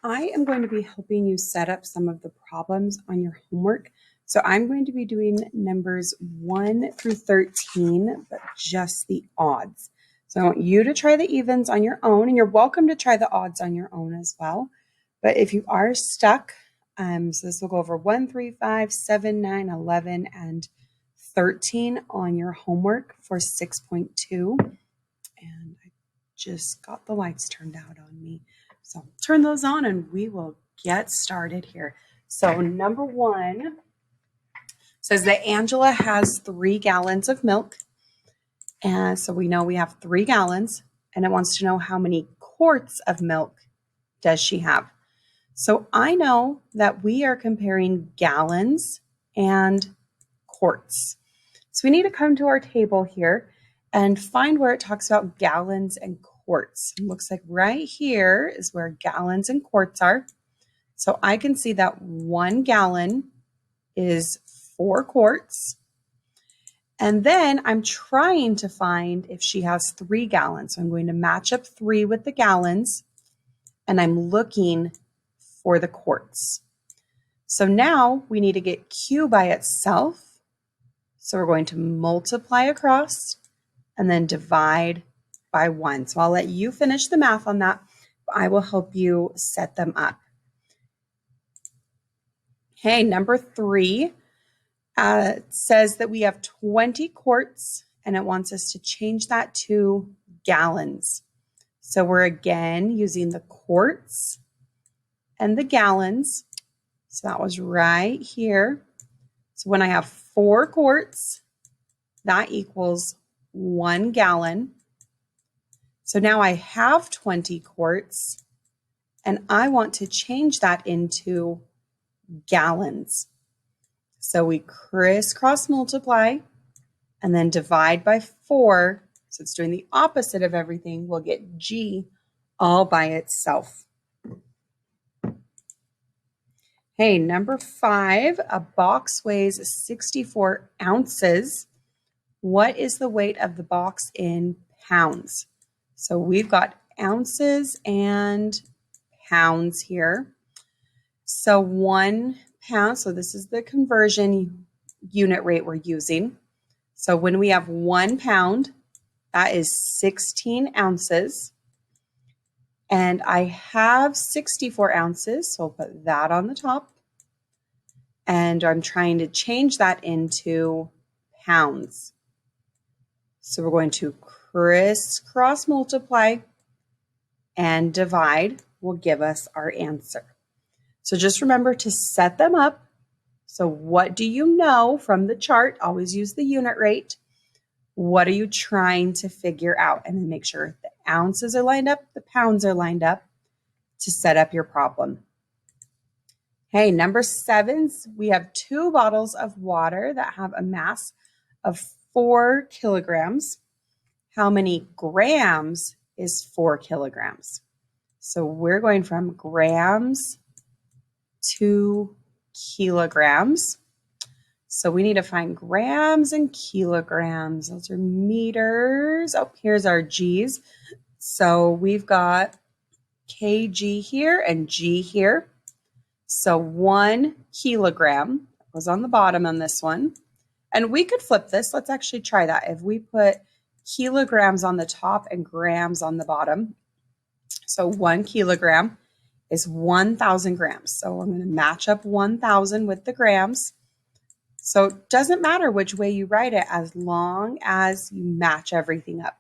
I am going to be helping you set up some of the problems on your homework. So I'm going to be doing numbers 1 through 13, but just the odds. So I want you to try the evens on your own, and you're welcome to try the odds on your own as well. But if you are stuck, so this will go over 1, 3, 5, 7, 9, 11, and 13 on your homework for 6.2. And I just got the lights turned out on me. So turn those on and we will get started here. So number 1 says that Angela has 3 gallons of milk. And so we know we have 3 gallons, and it wants to know how many quarts of milk does she have. So I know that we are comparing gallons and quarts. So we need to come to our table here and find where it talks about gallons and quarts. It looks like right here is where gallons and quarts are. So I can see that 1 gallon is 4 quarts. And then I'm trying to find if she has 3 gallons. So I'm going to match up 3 with the gallons, and I'm looking for the quarts. So now we need to get Q by itself. So we're going to multiply across and then divide by 1. So I'll let you finish the math on that. I will help you set them up. Okay, number 3 says that we have 20 quarts, and it wants us to change that to gallons. So we're again using the quarts and the gallons. So that was right here. So when I have 4 quarts, that equals 1 gallon. So now I have 20 quarts, and I want to change that into gallons. So we crisscross multiply and then divide by 4. So it's doing the opposite of everything. We'll get G all by itself. Hey, number 5, a box weighs 64 ounces. What is the weight of the box in pounds? So we've got ounces and pounds here. So 1 pound, so this is the conversion unit rate we're using. So when we have 1 pound, that is 16 ounces. And I have 64 ounces, so I'll put that on the top. And I'm trying to change that into pounds. So we're going to crisscross multiply and divide will give us our answer. So just remember to set them up. So what do you know from the chart? Always use the unit rate. What are you trying to figure out? And then make sure the ounces are lined up, the pounds are lined up to set up your problem. Hey, number 7, we have 2 bottles of water that have a mass of 4 kilograms. How many grams is 4 kilograms? So we're going from grams to kilograms. So we need to find grams and kilograms. Those are meters. Oh, here's our G's. So we've got kg here and G here. So 1 kilogram was on the bottom on this one. And we could flip this. Let's actually try that. If we put kilograms on the top and grams on the bottom. So 1 kilogram is 1,000 grams. So I'm going to match up 1,000 with the grams. So it doesn't matter which way you write it as long as you match everything up.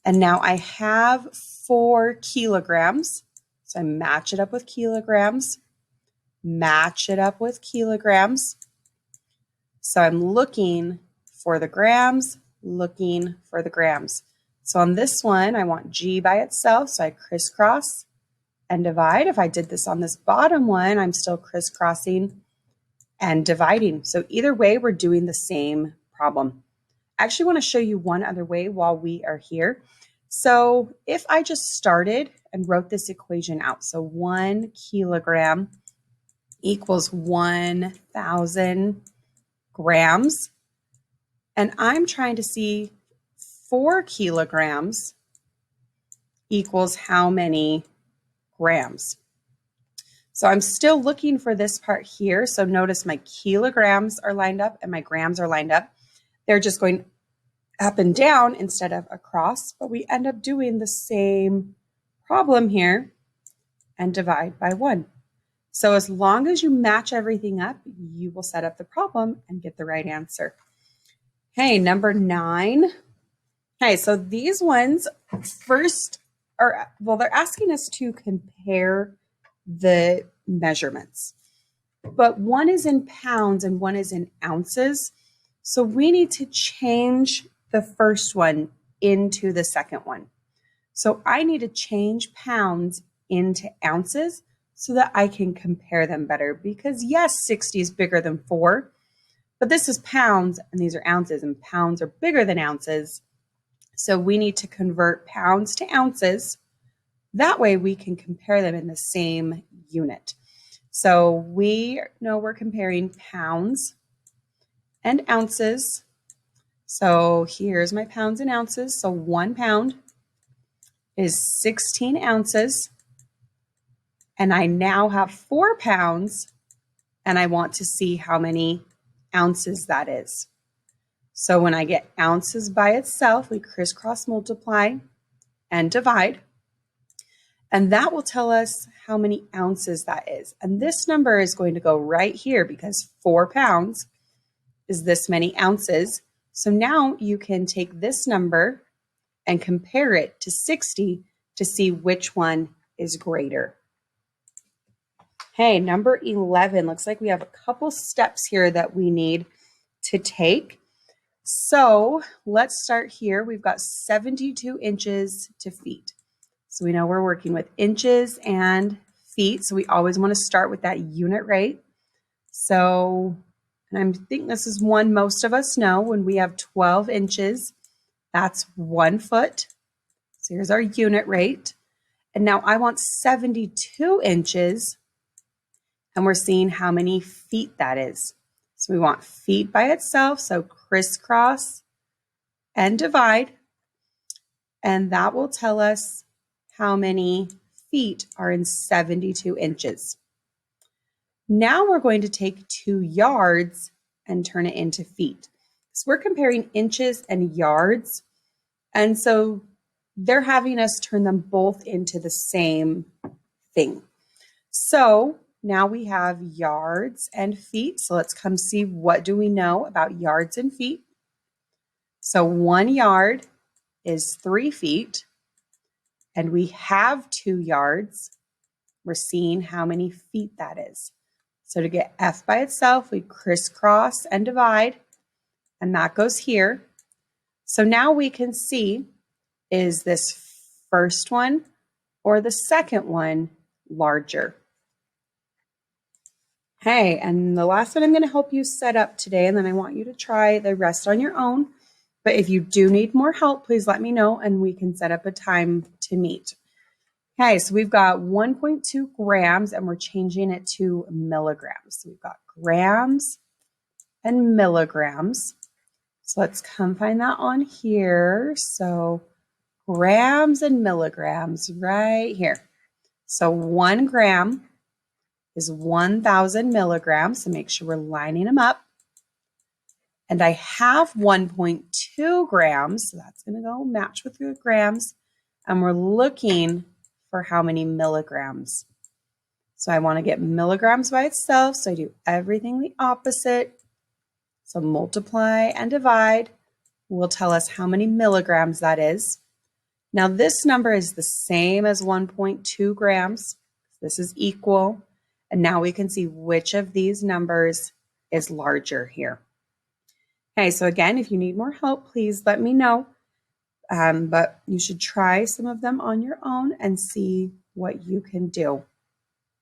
And now I have 4 kilograms. So I match it up with kilograms, match it up with kilograms. So I'm looking for the grams, looking for the grams. So on this one, I want G by itself. So I crisscross and divide. If I did this on this bottom one, I'm still crisscrossing and dividing. So either way, we're doing the same problem. I actually want to show you one other way while we are here. So if I just started and wrote this equation out, so 1 kilogram equals 1,000 grams, and I'm trying to see 4 kilograms equals how many grams. So I'm still looking for this part here. So notice my kilograms are lined up and my grams are lined up. They're just going up and down instead of across, but we end up doing the same problem here and divide by 1. So as long as you match everything up, you will set up the problem and get the right answer. Okay, number 9. Okay, so these ones first are, well, they're asking us to compare the measurements, but one is in pounds and one is in ounces. So we need to change the first one into the second one. So I need to change pounds into ounces so that I can compare them better, because yes, 60 is bigger than 4, but this is pounds and these are ounces, and pounds are bigger than ounces. So we need to convert pounds to ounces. That way we can compare them in the same unit. So we know we're comparing pounds and ounces. So here's my pounds and ounces. So 1 pound is 16 ounces. And I now have 4 pounds, and I want to see how many ounces that is. So when I get ounces by itself, we crisscross multiply and divide. And that will tell us how many ounces that is. And this number is going to go right here because 4 pounds is this many ounces. So now you can take this number and compare it to 60 to see which one is greater. Hey, number 11, looks like we have a couple steps here that we need to take. So let's start here. We've got 72 inches to feet. So we know we're working with inches and feet. So we always want to start with that unit rate. So, and I think this is one most of us know, when we have 12 inches, that's 1 foot. So here's our unit rate. And now I want 72 inches. And we're seeing how many feet that is. So we want feet by itself, so crisscross and divide, and that will tell us how many feet are in 72 inches. Now we're going to take 2 yards and turn it into feet. So we're comparing inches and yards, and so they're having us turn them both into the same thing. So now we have yards and feet. So let's come see, what do we know about yards and feet? So 1 yard is 3 feet, and we have 2 yards. We're seeing how many feet that is. So to get F by itself, we crisscross and divide, and that goes here. So now we can see, is this first one or the second one larger? Hey, and the last one I'm going to help you set up today, and then I want you to try the rest on your own. But if you do need more help, please let me know and we can set up a time to meet. Okay, so we've got 1.2 grams and we're changing it to milligrams. So we've got grams and milligrams. So let's come find that on here. So grams and milligrams right here. So 1 gram is 1,000 milligrams. So make sure we're lining them up. And I have 1.2 grams. So that's going to go match with the grams. And we're looking for how many milligrams. So I want to get milligrams by itself. So I do everything the opposite. So multiply and divide will tell us how many milligrams that is. Now this number is the same as 1.2 grams. This is equal. And now we can see which of these numbers is larger here. Okay, so again, if you need more help, please let me know. But you should try some of them on your own and see what you can do.